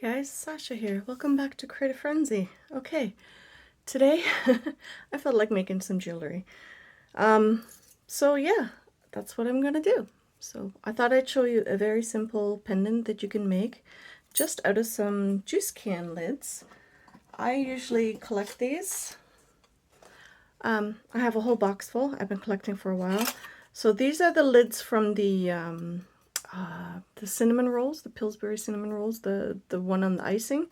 guys, Sasha here. Welcome back to Creative Frenzy. Okay, today I felt like making some jewelry. So yeah, that's what I'm gonna do. So I thought I'd show you a very simple pendant that you can make just out of some juice can lids. I usually collect these. I have a whole box full. I've been collecting for a while. So these are the lids from the cinnamon rolls, the Pillsbury cinnamon rolls, the one on the icing.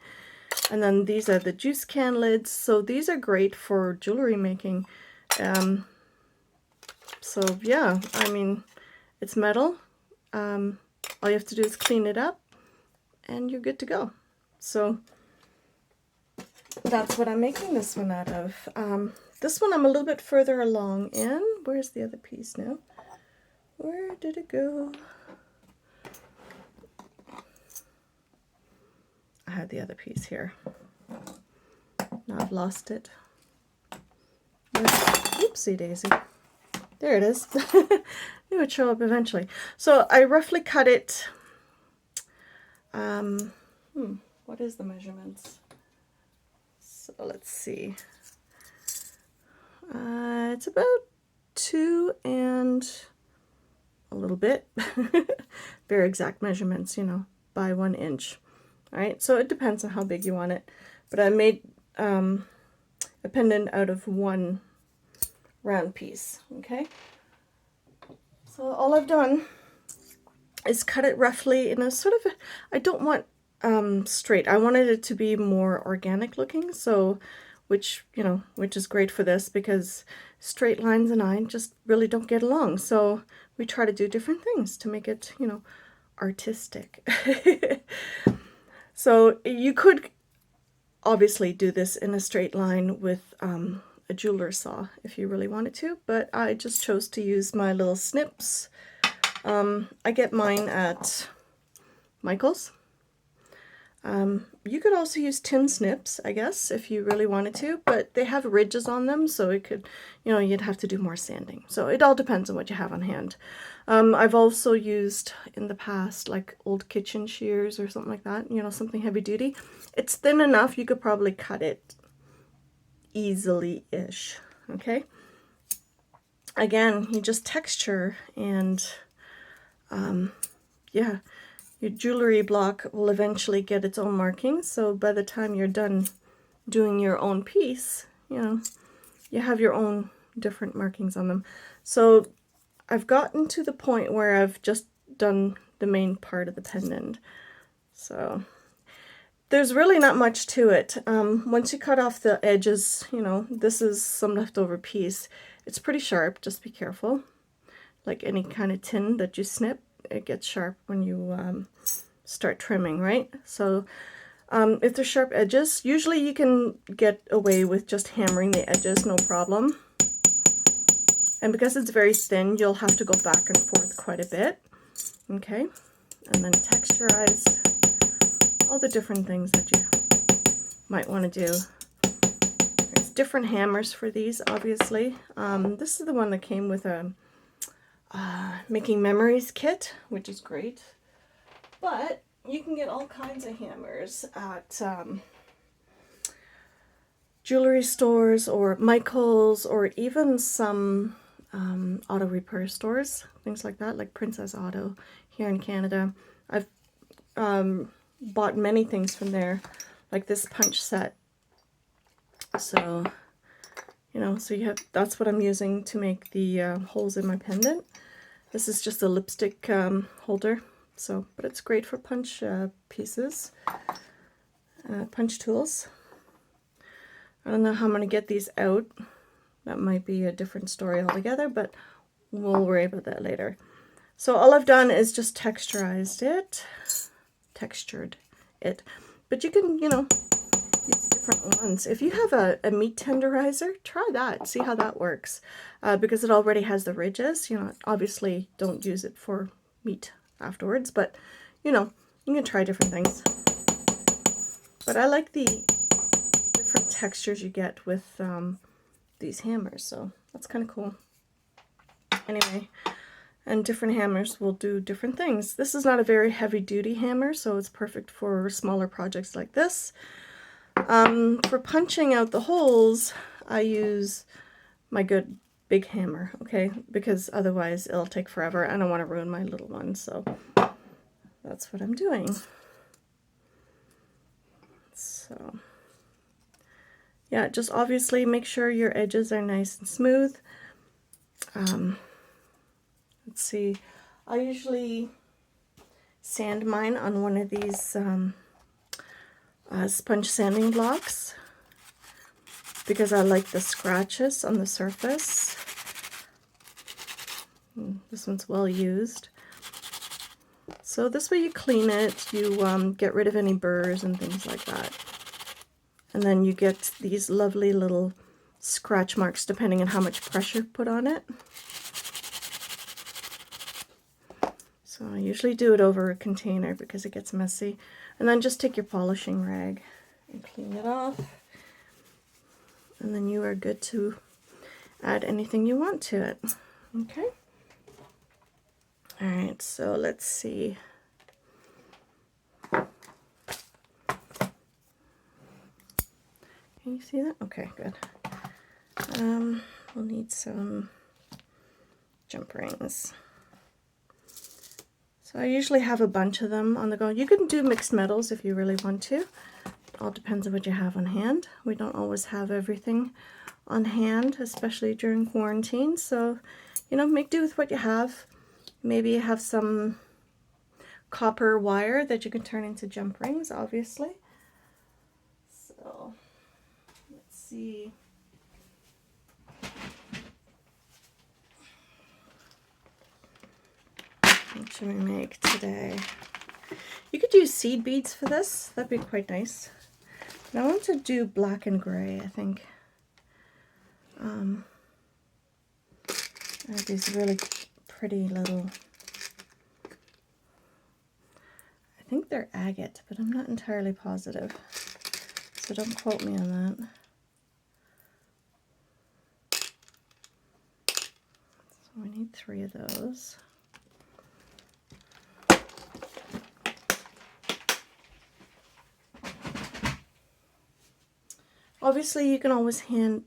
And then these are the juice can lids. So these are great for jewelry making. So yeah, I mean, it's metal. All you have to do is clean it up and you're good to go. So that's what I'm making this one out of. This one I'm a little bit further along in. Where's the other piece now? Where did it go? I had the other piece here. Now I've lost it. Oopsie daisy. There it is. It would show up eventually. So I roughly cut it. What is the measurements? So let's see. It's about 2 and a little bit. Very exact measurements, you know, by 1 inch. All right, so it depends on how big you want it. But I made a pendant out of 1 round piece, okay? So all I've done is cut it roughly in a sort of, I don't want straight. I wanted it to be more organic looking, so which is great for this because straight lines and I just really don't get along. So we try to do different things to make it, you know, artistic. So you could obviously do this in a straight line with a jeweler's saw if you really wanted to, but I just chose to use my little snips. I get mine at Michael's. You could also use tin snips, I guess, if you really wanted to, but they have ridges on them, so it could, you know, you'd have to do more sanding. So it all depends on what you have on hand. I've also used in the past like old kitchen shears or something like that, you know, something heavy duty. It's thin enough, you could probably cut it easily-ish, okay? Again, you just texture and yeah, your jewelry block will eventually get its own markings, so by the time you're done doing your own piece, you know, you have your own different markings on them. So I've gotten to the point where I've just done the main part of the pendant. So there's really not much to it. Once you cut off the edges, you know, this is some leftover piece. It's pretty sharp, just be careful. Like any kind of tin that you snip, it gets sharp when you start trimming, right? So if there's sharp edges, usually you can get away with just hammering the edges, no problem. And because it's very thin, you'll have to go back and forth quite a bit. Okay, and then texturize all the different things that you might want to do. There's different hammers for these, obviously. This is the one that came with a Making Memories kit, which is great. But you can get all kinds of hammers at jewelry stores or Michael's or even some auto repair stores, things like that, like Princess Auto here in Canada. I've bought many things from there, like this punch set. So, you know, so you have, that's what I'm using to make the holes in my pendant. This is just a lipstick holder, so, but it's great for punch pieces, punch tools. I don't know how I'm going to get these out. That might be a different story altogether, but we'll worry about that later. So all I've done is just textured it. But you can, you know, use different ones. If you have a meat tenderizer, try that. See how that works. Because it already has the ridges. You know, obviously don't use it for meat afterwards, but, you know, you can try different things. But I like the different textures you get with these hammers, so that's kind of cool. Anyway, And different hammers will do different things. This is not a very heavy duty hammer, so it's perfect for smaller projects like this. For punching out the holes, I use my good big hammer, okay? Because otherwise it'll take forever. I don't want to ruin my little one, so that's what I'm doing. So, yeah, just obviously make sure your edges are nice and smooth. Let's see, I usually sand mine on one of these sponge sanding blocks because I like the scratches on the surface. This one's well used. So this way you clean it, you get rid of any burrs and things like that. And then you get these lovely little scratch marks depending on how much pressure put on it. So I usually do it over a container because it gets messy. And then just take your polishing rag and clean it off. And then you are good to add anything you want to it. Okay? Alright, so let's see. Can you see that? Okay, good. We'll need some jump rings. So I usually have a bunch of them on the go. You can do mixed metals if you really want to. It all depends on what you have on hand. We don't always have everything on hand, especially during quarantine. So, you know, make do with what you have. Maybe you have some copper wire that you can turn into jump rings, obviously. So, let's see. What should we make today? You could use seed beads for this. That'd be quite nice. And I want to do black and gray, I think. I have these really pretty little, I think they're agate, but I'm not entirely positive. So don't quote me on that. So we need 3 of those. Obviously, you can always hang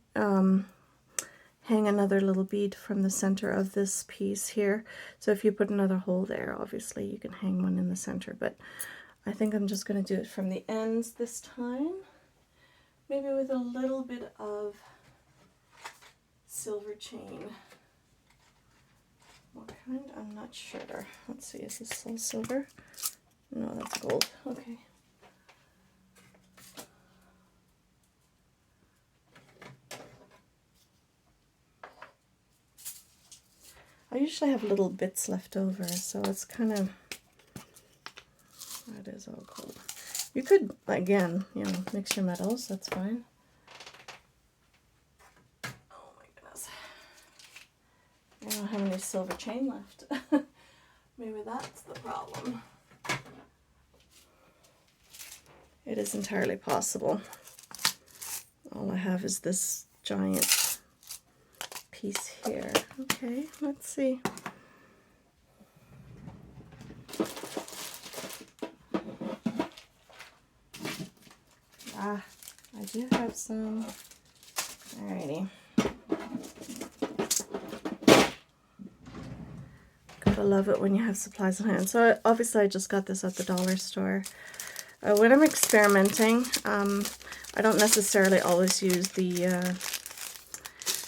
another little bead from the center of this piece here. So if you put another hole there, obviously you can hang one in the center. But I think I'm just going to do it from the ends this time. Maybe with a little bit of silver chain. What kind? I'm not sure. Let's see, is this all silver? No, that's gold. Okay. I usually have little bits left over, so it's kind of, that is all gold. You could, again, you know, mix your metals, that's fine. Oh my goodness. I don't have any silver chain left. Maybe that's the problem. It is entirely possible. All I have is this giant piece here. Okay, let's see. Ah, I do have some. Alrighty. Gotta love it when you have supplies on hand. So obviously I just got this at the dollar store. When I'm experimenting, I don't necessarily always use the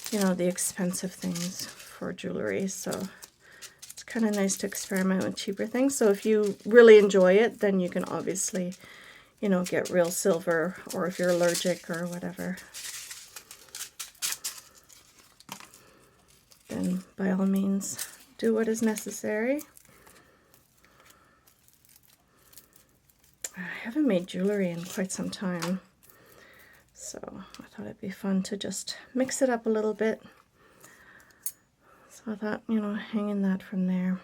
you know, the expensive things for jewelry, so it's kind of nice to experiment with cheaper things. So if you really enjoy it, then you can obviously, you know, get real silver, or if you're allergic or whatever, then by all means do what is necessary. I haven't made jewelry in quite some time. So I thought it'd be fun to just mix it up a little bit. So I thought, you know, hanging that from there.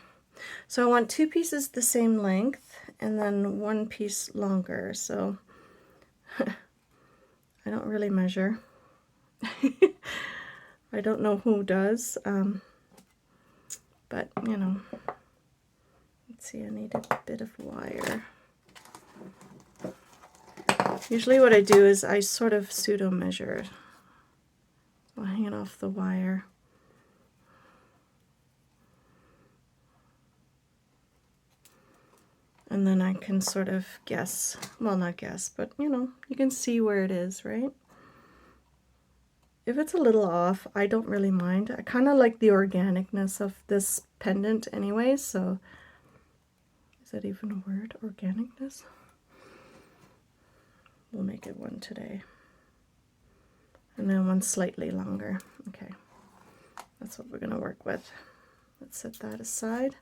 So I want 2 pieces the same length and then 1 piece longer. So I don't really measure. I don't know who does. But, you know, let's see, I need a bit of wire. Usually what I do is I sort of pseudo measure. I'll hang it off the wire. And then I can sort of guess, well, not guess, but you know, you can see where it is, right? If it's a little off, I don't really mind. I kind of like the organicness of this pendant anyway, so is that even a word, organicness? We'll make it one today. And then one slightly longer. Okay, that's what we're going to work with. Let's set that aside.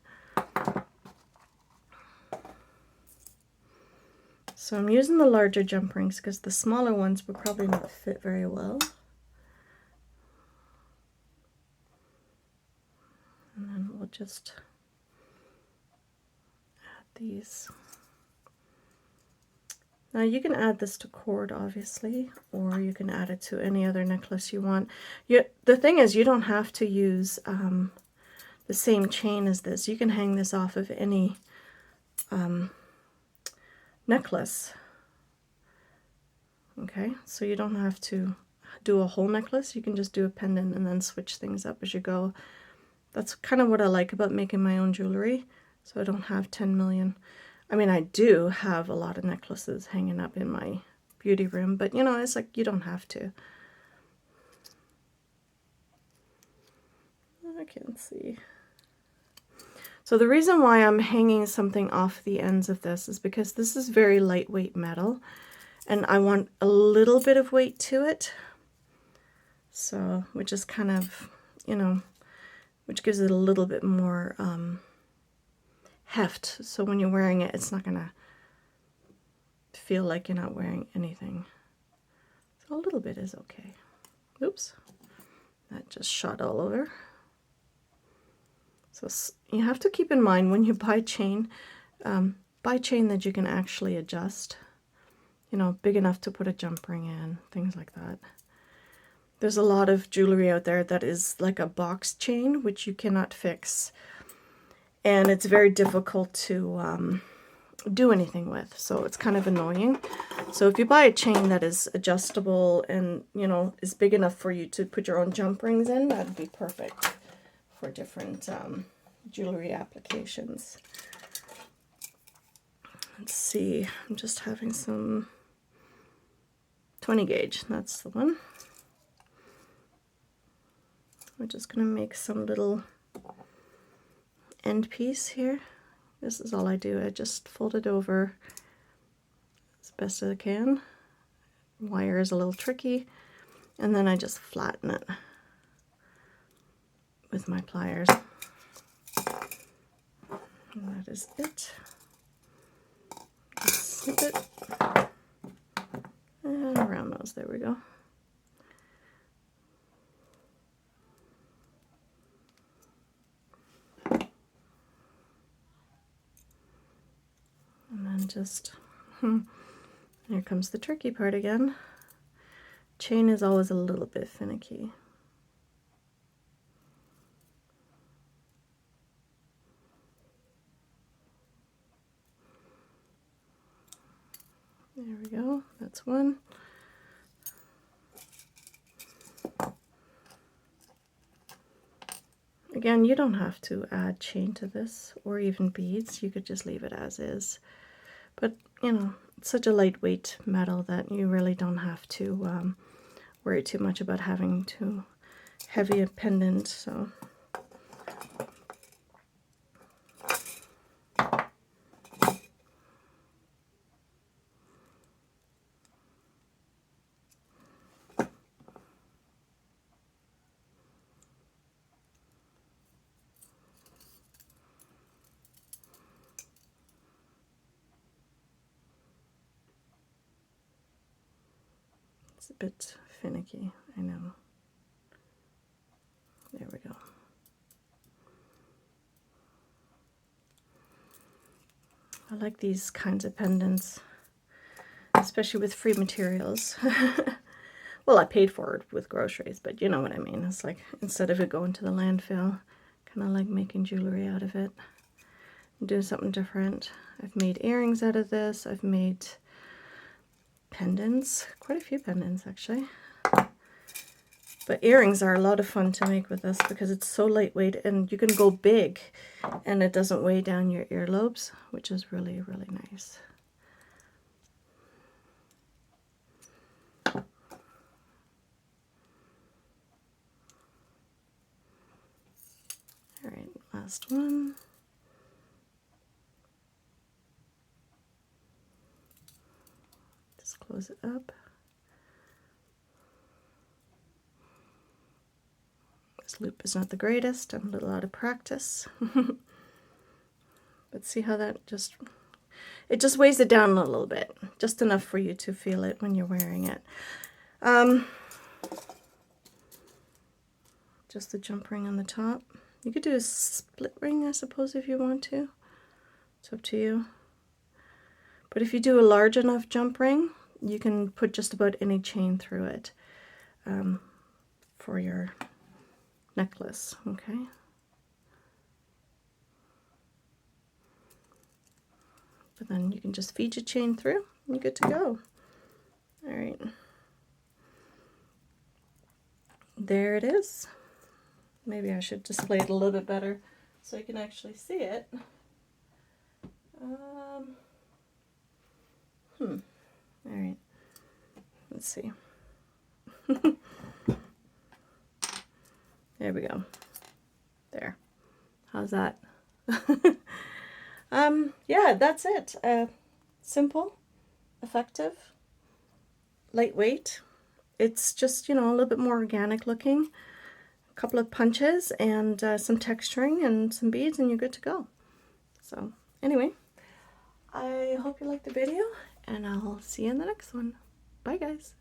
So I'm using the larger jump rings because the smaller ones would probably not fit very well. And then we'll just add these. Now you can add this to cord, obviously, or you can add it to any other necklace you want. The thing is, you don't have to use the same chain as this. You can hang this off of any necklace. Okay, so you don't have to do a whole necklace. You can just do a pendant and then switch things up as you go. That's kind of what I like about making my own jewelry, so I don't have 10 million. I mean, I do have a lot of necklaces hanging up in my beauty room, but you know, it's like you don't have to. I can't see. So the reason why I'm hanging something off the ends of this is because this is very lightweight metal and I want a little bit of weight to it. So, which is kind of, you know, which gives it a little bit more heft. So when you're wearing it, it's not gonna feel like you're not wearing anything. So a little bit is okay. Oops, that just shot all over. So you have to keep in mind when you buy chain that you can actually adjust. You know, big enough to put a jump ring in, things like that. There's a lot of jewelry out there that is like a box chain, which you cannot fix. And it's very difficult to do anything with, so it's kind of annoying. So if you buy a chain that is adjustable and, you know, is big enough for you to put your own jump rings in, that'd be perfect for different jewelry applications. Let's see, I'm just having some 20 gauge, that's the one. We're just going to make some little end piece here. This is all I do. I just fold it over as best as I can. Wire is a little tricky, and then I just flatten it with my pliers. And that is it. Just snip it and around those. There we go. Just here comes the tricky part again. Chain is always a little bit finicky. There we go, that's one. Again, you don't have to add chain to this or even beads. You could just leave it as is. But, you know, it's such a lightweight metal that you really don't have to worry too much about having too heavy a pendant, so. It's a bit finicky, I know. There we go. I like these kinds of pendants, especially with free materials. Well, I paid for it with groceries, but you know what I mean. It's like, instead of it going to the landfill, kind of like making jewelry out of it. I'm doing something different. I've made earrings out of this. I've made pendants, quite a few pendants actually. But earrings are a lot of fun to make with this because it's so lightweight and you can go big and it doesn't weigh down your earlobes, which is really, really nice. All right, last one. Just close it up. This loop is not the greatest. I'm a little out of practice. But see how that just weighs it down a little bit. Just enough for you to feel it when you're wearing it. Just the jump ring on the top. You could do a split ring, I suppose, if you want to. It's up to you. But if you do a large enough jump ring, you can put just about any chain through it for your necklace, okay? But then you can just feed your chain through and you're good to go. All right. There it is. Maybe I should display it a little bit better so you can actually see it. All right. Let's see. There we go. There. How's that? Yeah, that's it. Simple, effective, lightweight. It's just, you know, a little bit more organic looking. A couple of punches and some texturing and some beads and you're good to go. So anyway, I hope you liked the video and I'll see you in the next one. Bye guys.